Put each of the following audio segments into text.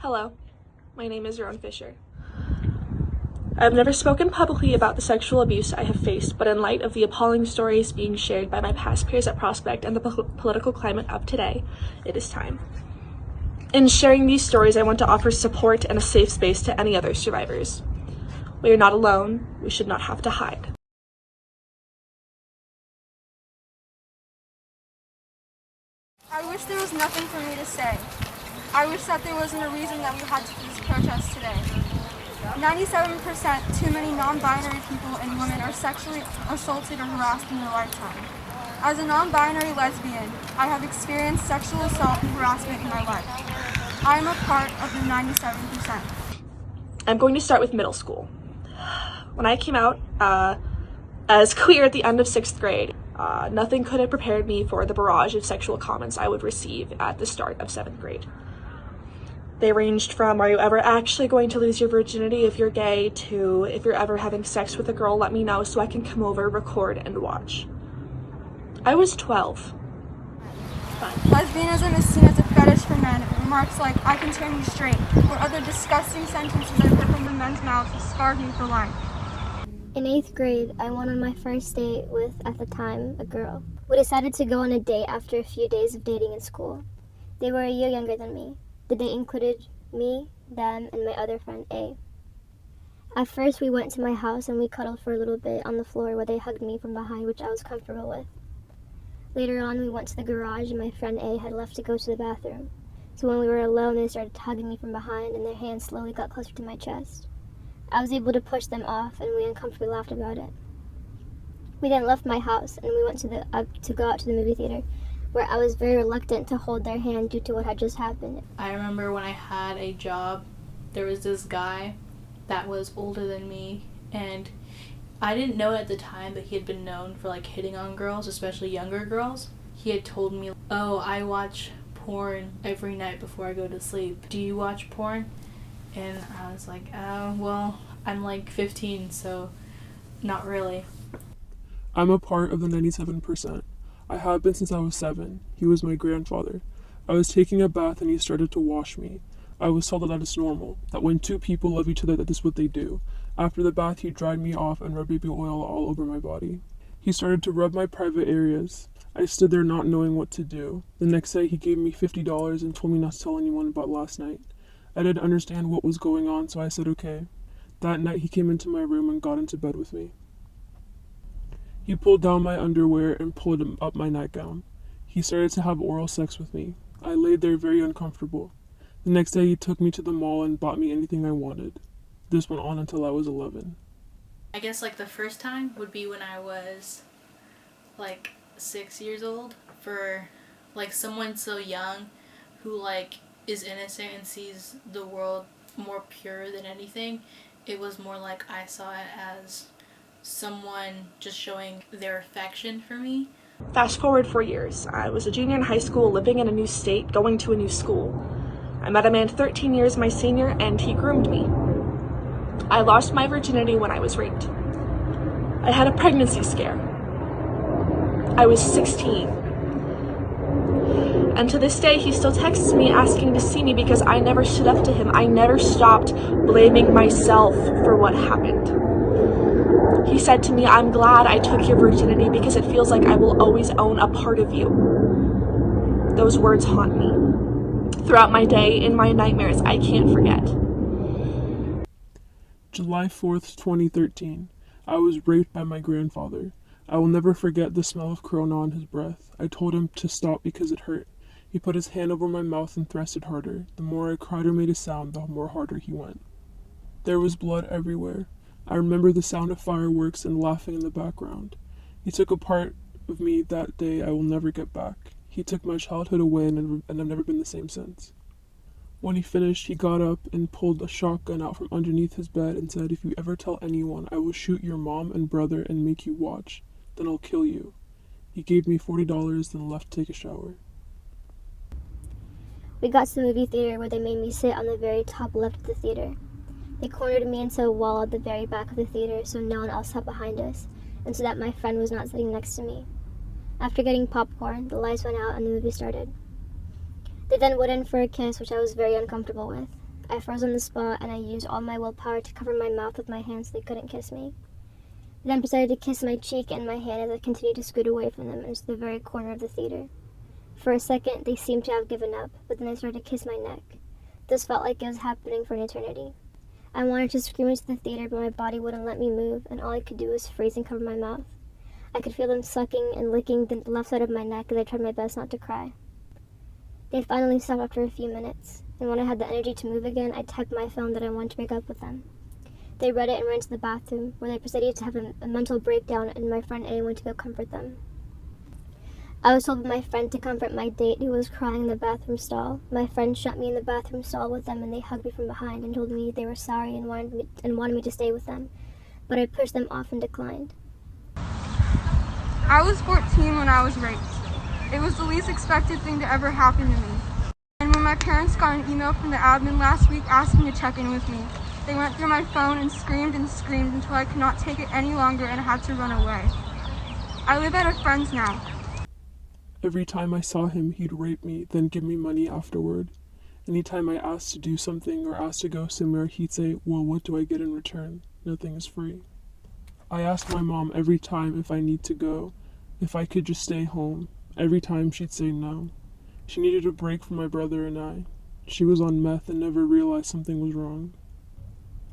Hello, my name is Rowan Fisher. I've never spoken publicly about the sexual abuse I have faced, but in light of the appalling stories being shared by my past peers at Prospect and the political climate of today, it is time. In sharing these stories, I want to offer support and a safe space to any other survivors. We are not alone. We should not have to hide. I wish there was nothing for me to say. I wish that there wasn't a reason that we had to do this protest today. 97% too many non-binary people and women are sexually assaulted or harassed in their lifetime. As a non-binary lesbian, I have experienced sexual assault and harassment in my life. I am a part of the 97%. I'm going to start with middle school. When I came out as queer at the end of 6th grade, nothing could have prepared me for the barrage of sexual comments I would receive at the start of 7th grade. They ranged from, are you ever actually going to lose your virginity if you're gay, to if you're ever having sex with a girl, let me know so I can come over, record, and watch. I was 12. Lesbianism is seen as a fetish for men. Remarks like, I can turn you straight, or other disgusting sentences I've heard from the men's mouths have scarred me for life. In 8th grade, I went on my first date with, at the time, a girl. We decided to go on a date after a few days of dating in school. They were a year younger than me. The date included me, them, and my other friend, A. At first, we went to my house and we cuddled for a little bit on the floor where they hugged me from behind, which I was comfortable with. Later on, we went to the garage and my friend A had left to go to the bathroom. So when we were alone, they started hugging me from behind and their hands slowly got closer to my chest. I was able to push them off and we uncomfortably laughed about it. We then left my house and we went to go out to the movie theater, where I was very reluctant to hold their hand due to what had just happened. I remember when I had a job, there was this guy that was older than me, and I didn't know it at the time, but he had been known for hitting on girls, especially younger girls. He had told me, oh, I watch porn every night before I go to sleep. Do you watch porn? And I was like, well, I'm 15, so not really. I'm a part of the 97%. I have been since I was 7. He was my grandfather. I was taking a bath and he started to wash me. I was told that is normal, that when two people love each other, that is what they do. After the bath, he dried me off and rubbed baby oil all over my body. He started to rub my private areas. I stood there not knowing what to do. The next day, he gave me $50 and told me not to tell anyone about last night. I didn't understand what was going on, so I said okay. That night, he came into my room and got into bed with me. He pulled down my underwear and pulled up my nightgown. He started to have oral sex with me. I laid there very uncomfortable. The next day he took me to the mall and bought me anything I wanted. This went on until I was 11. I guess the first time would be when I was 6 years old, for someone so young who is innocent and sees the world more pure than anything. It was more I saw it as someone just showing their affection for me. Fast forward 4 years. I was a junior in high school, living in a new state, going to a new school. I met a man 13 years my senior, and he groomed me. I lost my virginity when I was raped. I had a pregnancy scare. I was 16. And to this day, he still texts me asking to see me because I never stood up to him. I never stopped blaming myself for what happened. He said to me, I'm glad I took your virginity because it feels like I will always own a part of you. Those words haunt me. Throughout my day, in my nightmares, I can't forget. July 4th, 2013. I was raped by my grandfather. I will never forget the smell of Corona on his breath. I told him to stop because it hurt. He put his hand over my mouth and thrust it harder. The more I cried or made a sound, the more harder he went. There was blood everywhere. I remember the sound of fireworks and laughing in the background. He took a part of me that day I will never get back. He took my childhood away and I've never been the same since. When he finished, he got up and pulled a shotgun out from underneath his bed and said, if you ever tell anyone, I will shoot your mom and brother and make you watch. Then I'll kill you. He gave me $40, then left to take a shower. We got to the movie theater where they made me sit on the very top left of the theater. They cornered me into a wall at the very back of the theater so no one else sat behind us, and so that my friend was not sitting next to me. After getting popcorn, the lights went out and the movie started. They then went in for a kiss, which I was very uncomfortable with. I froze on the spot and I used all my willpower to cover my mouth with my hands so they couldn't kiss me. They then proceeded to kiss my cheek and my hand as I continued to scoot away from them into the very corner of the theater. For a second, they seemed to have given up, but then they started to kiss my neck. This felt like it was happening for an eternity. I wanted to scream into the theater, but my body wouldn't let me move, and all I could do was freeze and cover my mouth. I could feel them sucking and licking the left side of my neck as I tried my best not to cry. They finally stopped after a few minutes, and when I had the energy to move again, I typed my phone that I wanted to break up with them. They read it and ran to the bathroom, where they proceeded to have a mental breakdown, and my friend A went to go comfort them. I was told by my friend to comfort my date, who was crying in the bathroom stall. My friend shut me in the bathroom stall with them, and they hugged me from behind and told me they were sorry and wanted me to stay with them, but I pushed them off and declined. I was 14 when I was raped. It was the least expected thing to ever happen to me. And when my parents got an email from the admin last week asking to check in with me, they went through my phone and screamed until I could not take it any longer and had to run away. I live at a friend's now. Every time I saw him, he'd rape me, then give me money afterward. Anytime I asked to do something or asked to go somewhere, he'd say, "Well, what do I get in return? Nothing is free." I asked my mom every time if I need to go, if I could just stay home. Every time she'd say no. She needed a break from my brother and I. She was on meth and never realized something was wrong.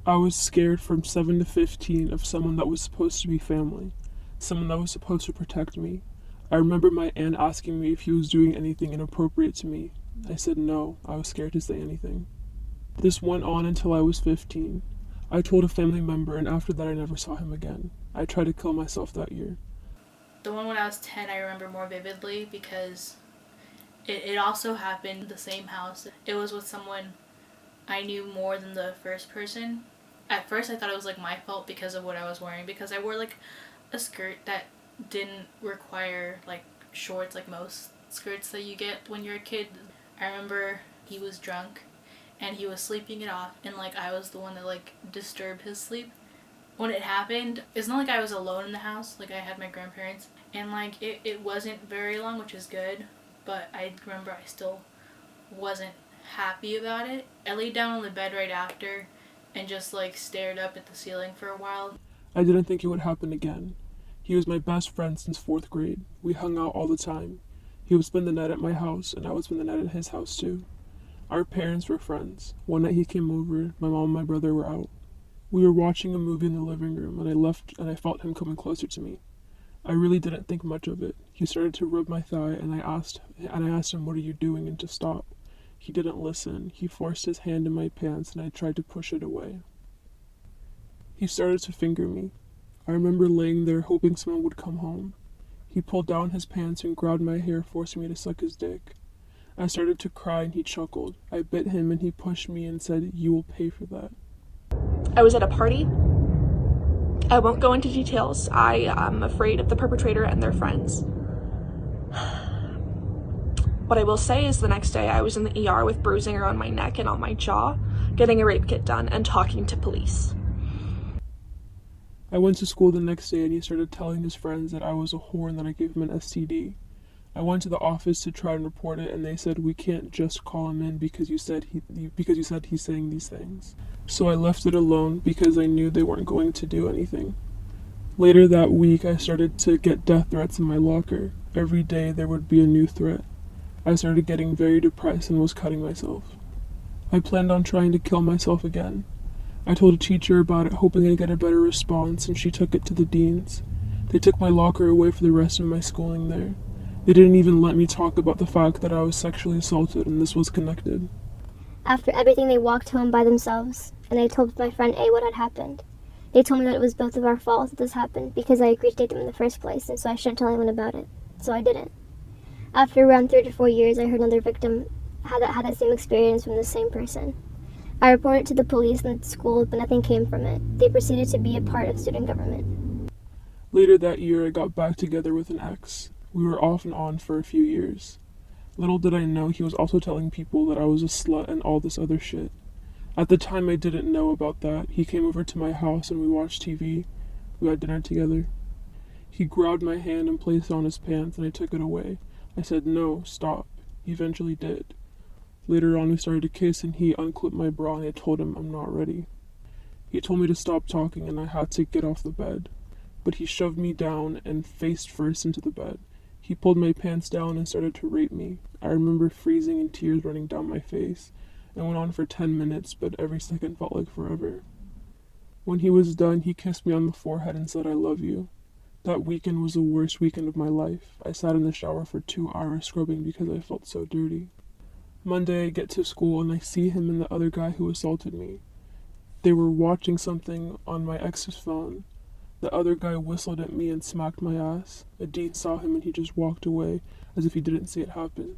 I was scared from 7 to 15 of someone that was supposed to be family, someone that was supposed to protect me. I remember my aunt asking me if he was doing anything inappropriate to me. I said no, I was scared to say anything. This went on until I was 15. I told a family member, and after that I never saw him again. I tried to kill myself that year. The one when I was 10 I remember more vividly because it also happened in the same house. It was with someone I knew more than the first person. At first I thought it was like my fault because of what I was wearing, because I wore like a skirt that didn't require like shorts like most skirts that you get when you're a kid. I remember he was drunk and he was sleeping it off, and like I was the one that like disturbed his sleep. When it happened, it's not like I was alone in the house, like I had my grandparents, and like it wasn't very long, which is good, but I remember I still wasn't happy about it. I laid down on the bed right after and just like stared up at the ceiling for a while. I didn't think it would happen again. He was my best friend since 4th grade. We hung out all the time. He would spend the night at my house, and I would spend the night at his house too. Our parents were friends. One night he came over, my mom and my brother were out. We were watching a movie in the living room, and I left and I felt him coming closer to me. I really didn't think much of it. He started to rub my thigh, and I asked him, "What are you doing?" and to stop. He didn't listen. He forced his hand in my pants, and I tried to push it away. He started to finger me. I remember laying there hoping someone would come home. He pulled down his pants and grabbed my hair, forcing me to suck his dick. I started to cry and he chuckled. I bit him and he pushed me and said, "You will pay for that." I was at a party. I won't go into details. I am afraid of the perpetrator and their friends. What I will say is the next day I was in the ER with bruising around my neck and on my jaw, getting a rape kit done and talking to police. I went to school the next day and he started telling his friends that I was a whore and that I gave him an STD. I went to the office to try and report it, and they said, "We can't just call him in because you said he's saying these things." So I left it alone because I knew they weren't going to do anything. Later that week, I started to get death threats in my locker. Every day there would be a new threat. I started getting very depressed and was cutting myself. I planned on trying to kill myself again. I told a teacher about it, hoping I'd get a better response, and she took it to the deans. They took my locker away for the rest of my schooling there. They didn't even let me talk about the fact that I was sexually assaulted and this was connected. After everything, they walked home by themselves, and I told my friend A what had happened. They told me that it was both of our fault that this happened because I agreed to date them in the first place, and so I shouldn't tell anyone about it. So I didn't. After around 3 to 4 years, I heard another victim had that same experience from the same person. I reported to the police and the school, but nothing came from it. They proceeded to be a part of student government. Later that year, I got back together with an ex. We were off and on for a few years. Little did I know he was also telling people that I was a slut and all this other shit. At the time, I didn't know about that. He came over to my house and we watched TV. We had dinner together. He grabbed my hand and placed it on his pants, and I took it away. I said, "No, stop." He eventually did. Later on, we started to kiss, and he unclipped my bra, and I told him I'm not ready. He told me to stop talking, and I had to get off the bed. But he shoved me down and face first into the bed. He pulled my pants down and started to rape me. I remember freezing and tears running down my face. It went on for 10 minutes, but every second felt like forever. When he was done, he kissed me on the forehead and said, "I love you." That weekend was the worst weekend of my life. I sat in the shower for 2 hours scrubbing because I felt so dirty. Monday, I get to school and I see him and the other guy who assaulted me. They were watching something on my ex's phone. The other guy whistled at me and smacked my ass. A dean saw him and he just walked away as if he didn't see it happen.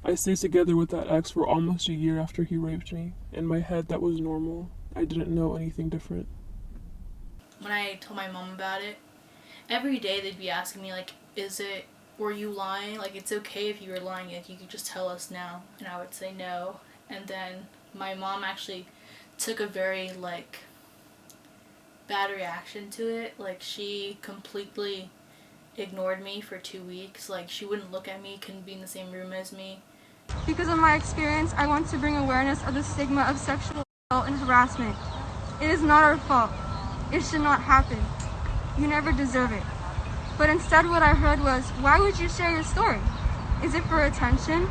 I stayed together with that ex for almost a year after he raped me. In my head, that was normal. I didn't know anything different. When I told my mom about it, every day they'd be asking me, like, were you lying? Like, it's okay if you were lying, like, you could just tell us now. And I would say no. And then my mom actually took a very, bad reaction to it. Like, she completely ignored me for 2 weeks. Like, she wouldn't look at me, couldn't be in the same room as me. Because of my experience, I want to bring awareness of the stigma of sexual assault and harassment. It is not our fault. It should not happen. You never deserve it. But instead what I heard was, why would you share your story? Is it for attention?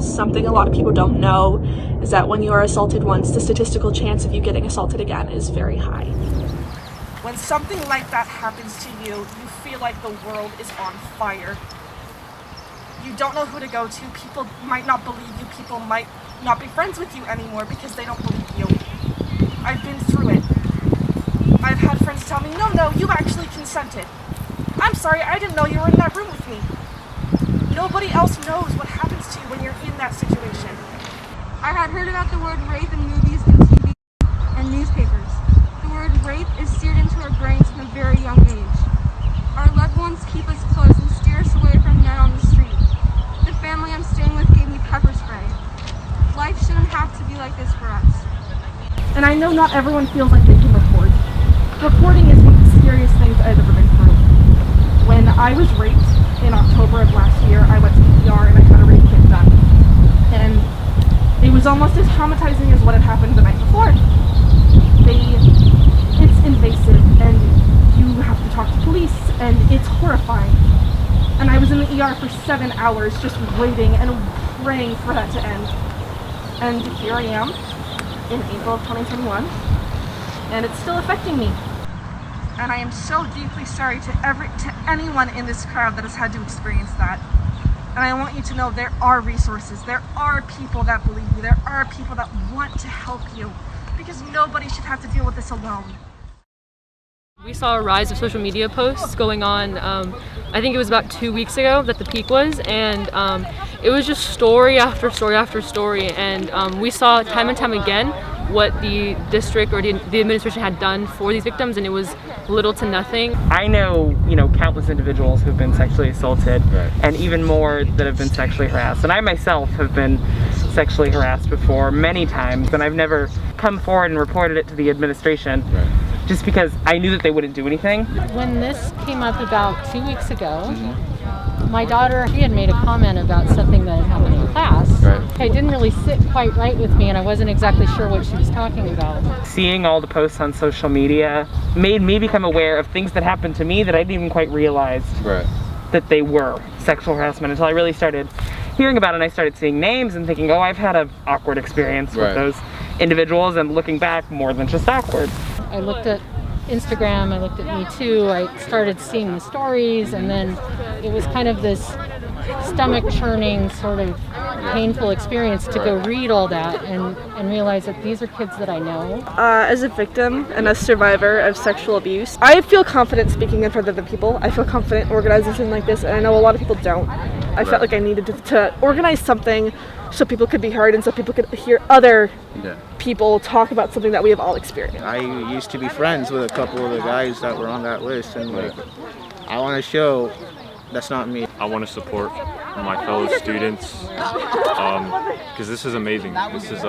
Something a lot of people don't know is that when you are assaulted once, the statistical chance of you getting assaulted again is very high. When something like that happens to you, you feel like the world is on fire. You don't know who to go to. People might not believe you. People might not be friends with you anymore because they don't believe you. I've been through it. I've had friends tell me, no, you actually consented. I'm sorry, I didn't know you were in that room with me. Nobody else knows what happens to you when you're in that situation. I had heard about the word rape in movies and TV and newspapers. The word rape is seared into our brains from a very young age. Our loved ones keep us close and steer us away from men on the street. The family I'm staying with gave me pepper spray. Life shouldn't have to be like this for us. And I know not everyone feels like they can report. Reporting is one of the scariest things I've ever been through. When I was raped in October of last year, I went to the ER and I had a rape kit done. And it was almost as traumatizing as what had happened the night before. It's invasive and you have to talk to police and it's horrifying. And I was in the ER for 7 hours just waiting and praying for that to end. And here I am in April of 2021 and it's still affecting me. And I am so deeply sorry to anyone in this crowd that has had to experience that. And I want you to know there are resources. There are people that believe you. There are people that want to help you. Because nobody should have to deal with this alone. We saw a rise of social media posts going on, I think it was about 2 weeks ago that the peak was, and it was just story after story after story, and we saw time and time again what the district or the administration had done for these victims, and it was little to nothing. I know, countless individuals who've been sexually assaulted, and even more that have been sexually harassed. And I myself have been sexually harassed before many times, and I've never come forward and reported it to the administration. Just because I knew that they wouldn't do anything. When this came up about 2 weeks ago, my daughter, she had made a comment about something that had happened in class. It didn't really sit quite right with me and I wasn't exactly sure what she was talking about. Seeing all the posts on social media made me become aware of things that happened to me that I didn't even quite realize that they were sexual harassment until I really started hearing about it and I started seeing names and thinking, oh, I've had an awkward experience with those individuals, and looking back, more than just awkward. I looked at Instagram, I looked at Me Too, I started seeing the stories, and then it was kind of this stomach churning sort of painful experience to go read all that and realize that these are kids that I know. As a victim and a survivor of sexual abuse, I feel confident speaking in front of the people. I feel confident organizing something like this, and I know a lot of people don't. I felt like I needed to organize something so people could be heard and so people could hear other people talk about something that we have all experienced. I used to be friends with a couple of the guys that were on that list, and I want to show That's not me. I want to support my fellow students because this is amazing. This is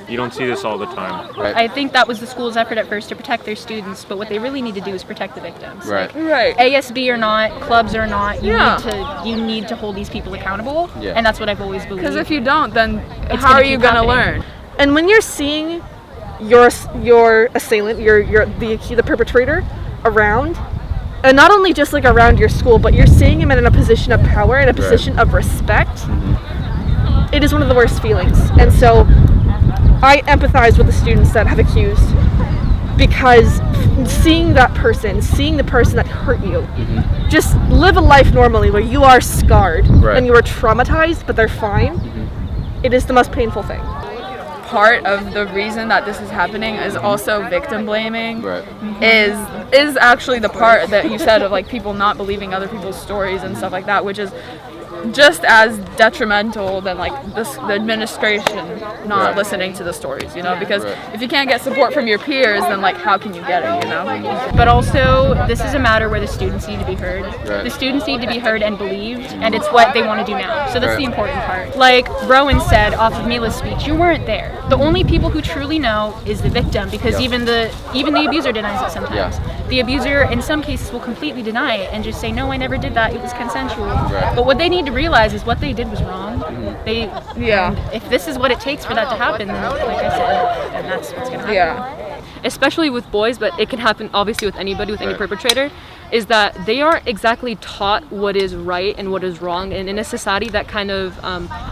you don't see this all the time. Right. I think that was the school's effort at first to protect their students, but what they really need to do is protect the victims. Right. Like, ASB or not, clubs or not, you need to hold these people accountable, and that's what I've always believed. Because if you don't, then how are you going to learn? And when you're seeing your assailant, the perpetrator around, and not only just like around your school, but you're seeing him in a position of power, in a position of respect, it is one of the worst feelings. And so I empathize with the students that have accused, because seeing the person that hurt you, just live a life normally where you are scarred and you are traumatized, but they're fine. It is the most painful thing. Part of the reason that this is happening is also victim blaming. Is actually the part that you said of like people not believing other people's stories and stuff like that, which is just as detrimental than like the administration not listening to the stories, you know, because if you can't get support from your peers, then like how can you get it, you know? But also, this is a matter where the students need to be heard. The students need to be heard and believed, and it's what they want to do now. So that's the important part. Like Rowan said off of Mila's speech, you weren't there. The only people who truly know is the victim, because even the abuser denies it sometimes. The abuser in some cases will completely deny it and just say, no, I never did that, it was consensual. But what they need to realize is what they did was wrong. And if this is what it takes for that to happen, then like I said, then that's what's going to happen. Especially with boys, but it can happen obviously with anybody, with any perpetrator, is that they aren't exactly taught what is right and what is wrong, and in a society that kind of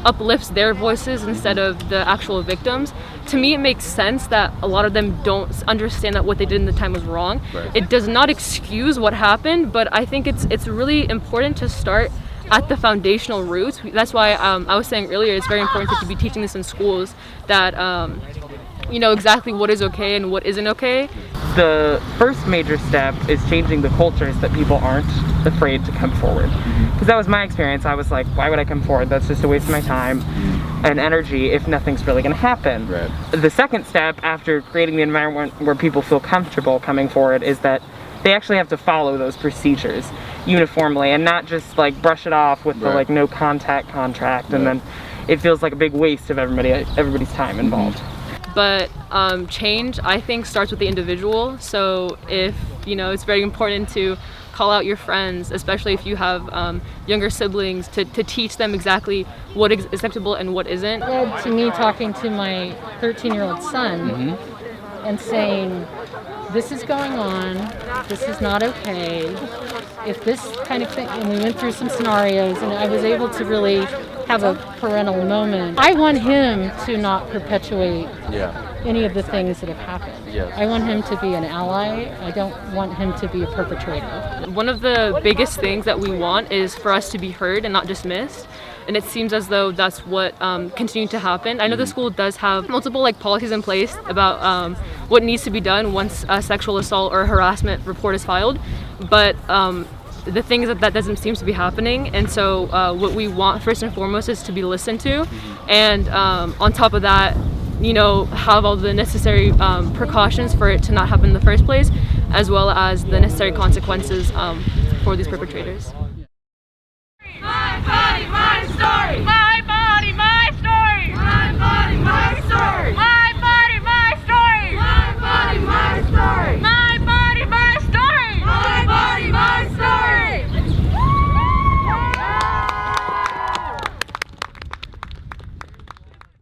uplifts their voices instead of the actual victims. To me, it makes sense that a lot of them don't understand that what they did in the time was wrong. It does not excuse what happened, but I think it's really important to start at the foundational roots. That's why I was saying earlier, it's very important to be teaching this in schools, that you know exactly what is okay and what isn't okay. The first major step is changing the cultures that people aren't afraid to come forward. Because that was my experience. I was like, why would I come forward? That's just a waste of my time and energy if nothing's really going to happen. The second step, after creating the environment where people feel comfortable coming forward, is that they actually have to follow those procedures uniformly and not just like brush it off with the like no contact contract, and then it feels like a big waste of everybody's time involved. But change, I think, starts with the individual. So if, you know, it's very important to call out your friends, especially if you have younger siblings, to teach them exactly what is acceptable and what isn't. It led to me talking to my 13-year-old son and saying, this is going on, this is not okay. If this kind of thing, and we went through some scenarios, and I was able to really have a parental moment. I want him to not perpetuate any of the things that have happened. I want him to be an ally. I don't want him to be a perpetrator. One of the biggest things that we want is for us to be heard and not dismissed. And it seems as though that's what continued to happen. I know the school does have multiple policies in place about what needs to be done once a sexual assault or a harassment report is filed, but the thing is that doesn't seem to be happening. And so what we want first and foremost is to be listened to, and on top of that, you know, have all the necessary precautions for it to not happen in the first place, as well as the necessary consequences for these perpetrators. My body,